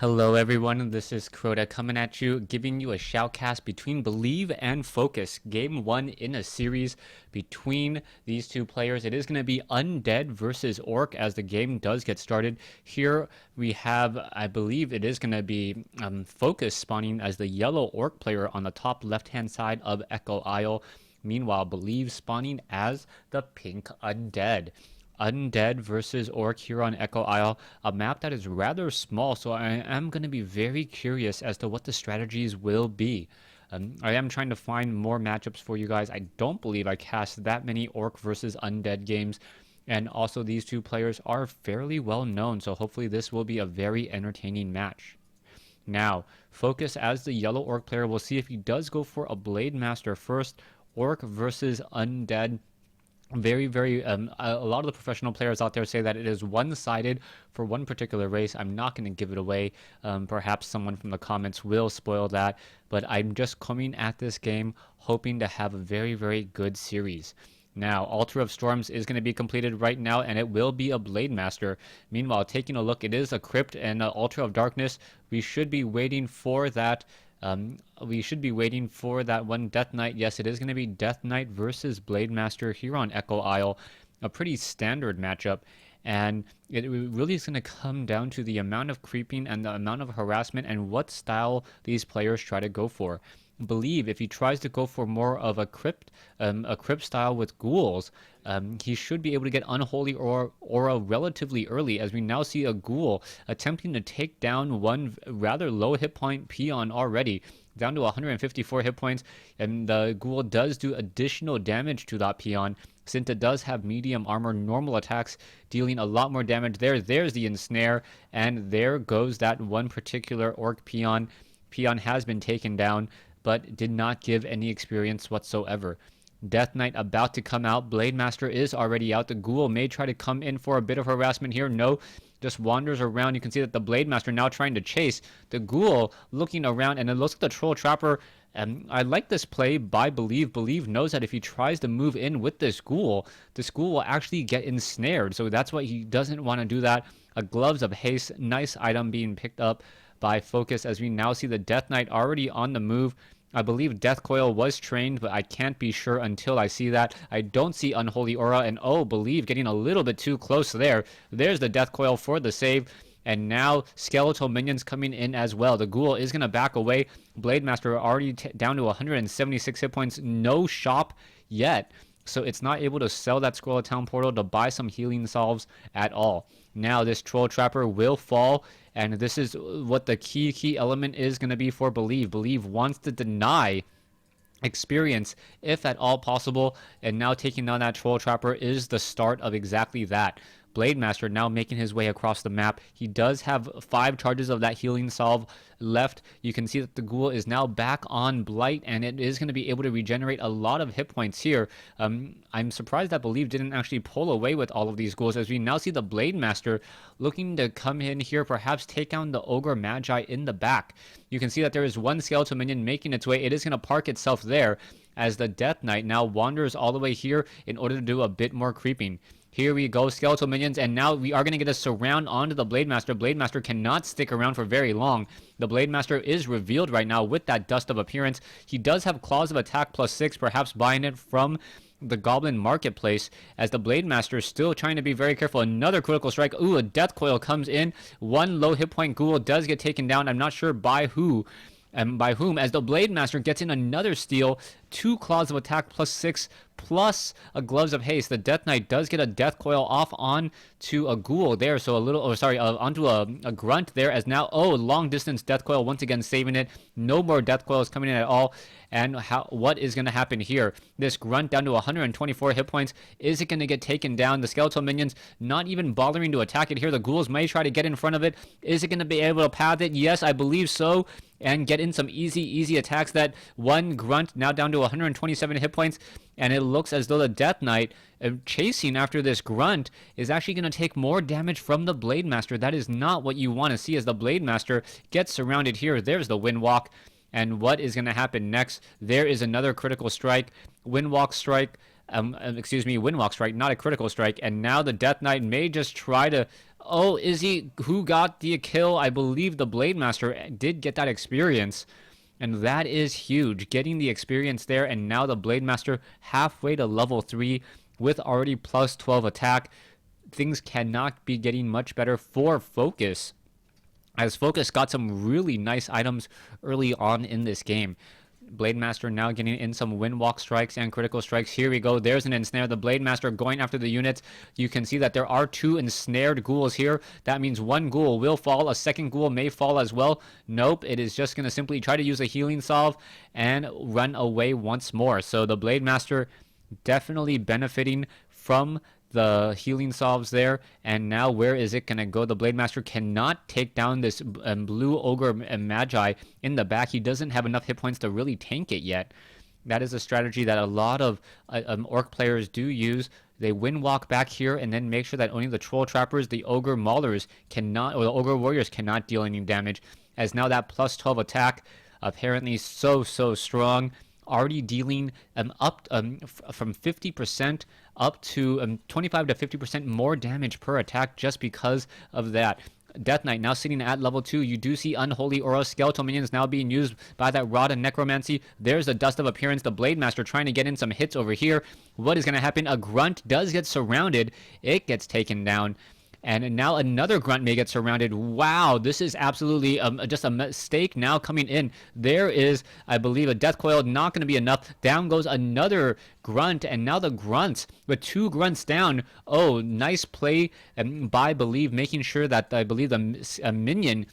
Hello everyone, this is Crota coming at you, giving you a shoutcast between Believe and Focus. Game 1 in a series between these two players. It is going to be Undead versus Orc as the game does get started. Here we have, I believe it is going to be Focus spawning as the yellow Orc player on the top left-hand side of Echo Isle. Meanwhile, Believe spawning as the pink Undead. Undead versus Orc here on Echo Isle, a map that is rather small, so I am going to be very curious as to what the strategies will be. I am trying to find more matchups for you guys. I don't believe I cast that many Orc versus Undead games, and also these two players are fairly well known, so hopefully this will be a very entertaining match. Now, Focus as the yellow Orc player, we'll see if he does go for a Blade Master first. Orc versus Undead. A lot of the professional players out there say that it is one-sided for one particular race. I'm not going to give it away. Perhaps someone from the comments will spoil that, but I'm just coming at this game hoping to have a very good series. Now, Altar of Storms is going to be completed right now, and it will be a Blade Master. Meanwhile, taking a look, it is a Crypt and an Altar of Darkness. We should be waiting for that. One Death Knight. Yes, it is going to be Death Knight versus Blade Master here on Echo Isle. A pretty standard matchup. And it really is going to come down to the amount of creeping and the amount of harassment and what style these players try to go for. Believe if he tries to go for more of a crypt style with ghouls, he should be able to get Unholy Aura relatively early, as we now see a ghoul attempting to take down one rather low hit point peon already, down to 154 hit points, and the ghoul does do additional damage to that peon, since it does have medium armor, normal attacks dealing a lot more damage. There's the ensnare, and there goes that one particular orc peon. Peon has been taken down, but did not give any experience whatsoever. Death Knight about to come out. Blade Master is already out. The ghoul may try to come in for a bit of harassment here. No, just wanders around. You can see that the Blade Master now trying to chase. The ghoul looking around, and it looks like the Troll Trapper. I like this play by Believe. Believe knows that if he tries to move in with this ghoul will actually get ensnared. So that's why he doesn't want to do that. A Gloves of Haste, nice item being picked up by Focus, as we now see the Death Knight already on the move. I believe Death Coil was trained, but I can't be sure until I see that. I don't see Unholy Aura, and Believe getting a little bit too close there. There's the Death Coil for the save, and now skeletal minions coming in as well. The ghoul is going to back away. Blade Master already down to 176 hit points. No shop yet, so it's not able to sell that Scroll of Town portal to buy some healing salves at all. Now this Troll Trapper will fall, and this is what the key element is going to be for Believe. Believe wants to deny experience if at all possible, and now taking down that Troll Trapper is the start of exactly that. Blade Master now making his way across the map. He does have 5 charges of that healing salve left. You can see that the ghoul is now back on Blight, and it is going to be able to regenerate a lot of hit points here. I'm surprised that Believe didn't actually pull away with all of these ghouls, as we now see the Blade Master looking to come in here, perhaps take down the Ogre Magi in the back. You can see that there is one skeletal minion making its way. It is going to park itself there, as the Death Knight now wanders all the way here in order to do a bit more creeping. Here we go, skeletal minions, and now we are going to get a surround onto the Blade Master. Blade Master cannot stick around for very long. The Blade Master is revealed right now with that Dust of Appearance. He does have Claws of Attack +6, perhaps buying it from the Goblin Marketplace, as the Blade Master is still trying to be very careful. Another critical strike. Ooh, a Death Coil comes in. One low hit point ghoul does get taken down. I'm not sure by who. And by whom, as the Blade Master gets in another steal, 2 Claws of Attack +6, plus a Gloves of Haste. The Death Knight does get a Death Coil off on to a ghoul there, so onto a grunt there, as now, long distance Death Coil once again saving it. No more Death Coils coming in at all. And what is going to happen here? This grunt down to 124 hit points. Is it going to get taken down? The skeletal minions not even bothering to attack it here. The ghouls may try to get in front of it. Is it going to be able to path it? Yes, I believe so. And get in some easy attacks. That one grunt now down to 127 hit points. And it looks as though the Death Knight chasing after this grunt is actually going to take more damage from the Blade Master. That is not what you want to see, as the Blade Master gets surrounded here. There's the Windwalk. And what is going to happen next? There is another critical strike. Windwalk strike, not a critical strike. And now the Death Knight may just try to Oh, is he who got the kill? I believe the Blade Master did get that experience. And that is huge. Getting the experience there, and now the Blade Master halfway to level 3 with already plus 12 attack. Things cannot be getting much better for Focus, as Focus got some really nice items early on in this game. Blade Master now getting in some Windwalk strikes and critical strikes. Here we go. There's an ensnare. The Blade Master going after the units. You can see that there are 2 ensnared ghouls here. That means 1 ghoul will fall. A second ghoul may fall as well. Nope. It is just going to simply try to use a healing salve and run away once more. So the Blade Master definitely benefiting from the healing salves there. And now where is it going to go? The Blade Master cannot take down this blue ogre magi in the back. He doesn't have enough hit points to really tank it yet. That is a strategy that a lot of orc players do use. They windwalk back here and then make sure that only the troll trappers, the ogre maulers cannot, or the ogre warriors cannot deal any damage, as now that plus 12 attack apparently so strong, already dealing up from 50% up to 25 to 50% more damage per attack just because of that. Death Knight now sitting at level 2. You do see Unholy Aura Skeletal Minions now being used by that Rod and Necromancy. There's the Dust of Appearance. The Blade Master trying to get in some hits over here. What is going to happen? A Grunt does get surrounded. It gets taken down. And now another Grunt may get surrounded. Wow, this is absolutely just a mistake now coming in. There is, I believe, a Death Coil. Not going to be enough. Down goes another Grunt. And now the Grunts, with 2 Grunts down. Oh, nice play by Believe, making sure that, I believe, the minion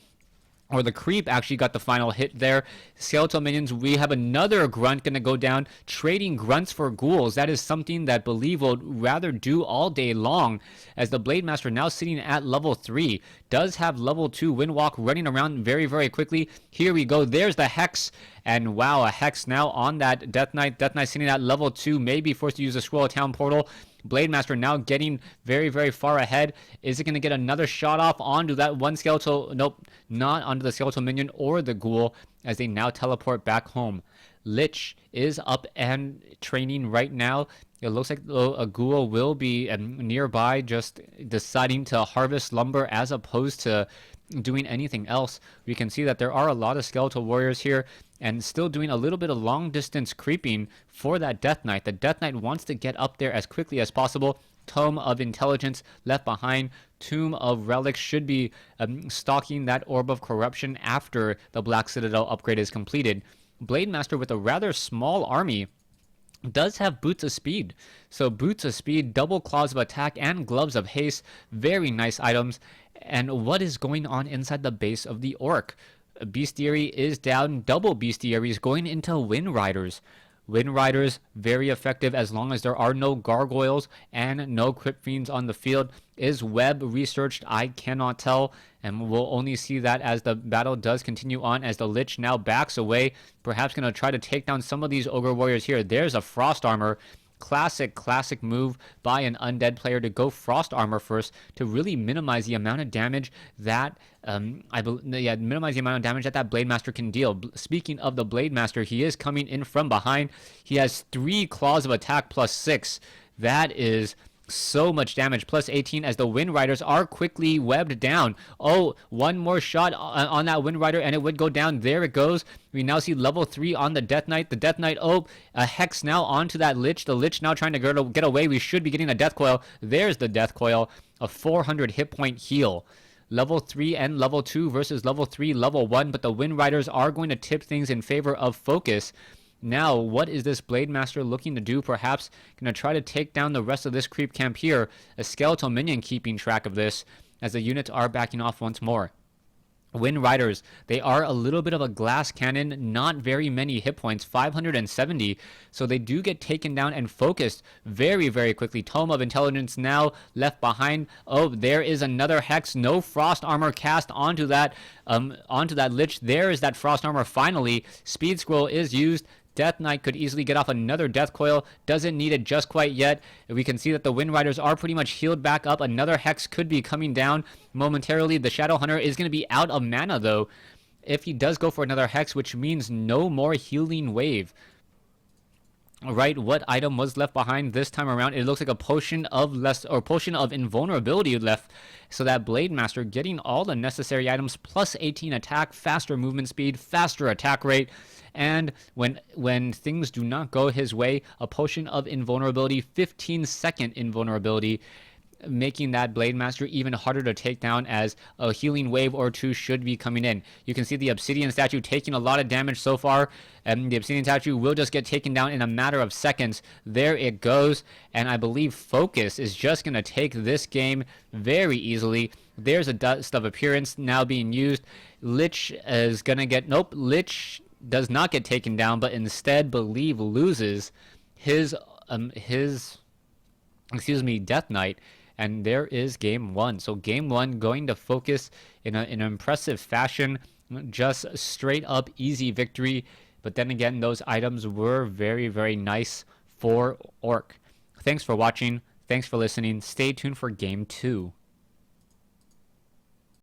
or the creep actually got the final hit there. Skeletal minions, we have another grunt going to go down. Trading grunts for ghouls. That is something that Believe will rather do all day long, as the Blade Master now sitting at level 3. Does have level 2 Windwalk running around very quickly. Here we go. There's the Hex. And wow, a Hex now on that Death Knight. Death Knight sitting at level 2. May be forced to use a Scroll of Town Portal. Blade Master now getting very far ahead. Is it going to get another shot off onto that one skeletal? Nope, not onto the skeletal minion or the ghoul, as they now teleport back home. Lich is up and training right now. It looks like a ghoul will be nearby, just deciding to harvest lumber as opposed to doing anything else. We can see that there are a lot of skeletal warriors here and still doing a little bit of long distance creeping for that Death Knight. The Death Knight wants to get up there as quickly as possible. Tome of Intelligence left behind. Tomb of Relics should be stalking that Orb of Corruption after the Black Citadel upgrade is completed. Blade Master with a rather small army does have Boots of Speed. So Boots of Speed, double Claws of Attack, and Gloves of Haste. Very nice items. And what is going on inside the base of the Orc? Bestiary is down. Double Bestiaries going into Wind Riders. Wind Riders, very effective as long as there are no gargoyles and no crypt fiends on the field. Is Web researched? I cannot tell, and we'll only see that as the battle does continue on, as the Lich now backs away, perhaps going to try to take down some of these Ogre Warriors here. There's a Frost Armor. Classic move by an Undead player to go Frost Armor first to really minimize the amount of damage that minimize the amount of damage that Blade Master can deal. Speaking of the Blade Master, he is coming in from behind. He has 3 Claws of Attack plus 6. That is so much damage, plus 18, as the Wind Riders are quickly webbed down. Oh, one more shot on that Wind Rider and it would go down. There it goes. We now see level 3 on the Death Knight. The Death Knight, a Hex now onto that Lich. The Lich now trying to get away. We should be getting a Death Coil. There's the Death Coil, a 400 hit point heal. Level 3 and level 2 versus level 3, level 1, but the Wind Riders are going to tip things in favor of Focus. Now, what is this Blade Master looking to do? Perhaps going to try to take down the rest of this creep camp here. A skeletal minion keeping track of this, as the units are backing off once more. Wind Riders, they are a little bit of a glass cannon, not very many hit points, 570, so they do get taken down and focused very quickly. Tome of Intelligence now left behind. Oh, there is another Hex. No Frost Armor cast onto that Lich. There is that Frost Armor finally. Speed Scroll is used. Death Knight could easily get off another Death Coil. Doesn't need it just quite yet. We can see that the Wind Riders are pretty much healed back up. Another Hex could be coming down momentarily. The Shadow Hunter is going to be out of mana, though, if he does go for another Hex, which means no more Healing Wave. right, what item was left behind this time around. It looks like a potion of less, or potion of invulnerability left, so that Blade Master getting all the necessary items, plus 18 attack, faster movement speed, faster attack rate, and when things do not go his way, a potion of invulnerability, 15-second invulnerability, making that Blade Master even harder to take down, as a healing wave or two should be coming in. You can see the Obsidian statue taking a lot of damage so far, and the Obsidian statue will just get taken down in a matter of seconds. There it goes, and I believe Focus is just going to take this game very easily. There's a Dust of Appearance now being used. Lich is going to get... Nope, Lich does not get taken down, but instead Believe loses his Death Knight. And there is game one. So game one going to Focus in an impressive fashion. Just straight up easy victory. But then again, those items were very, very nice for Orc. Thanks for watching. Thanks for listening. Stay tuned for game two.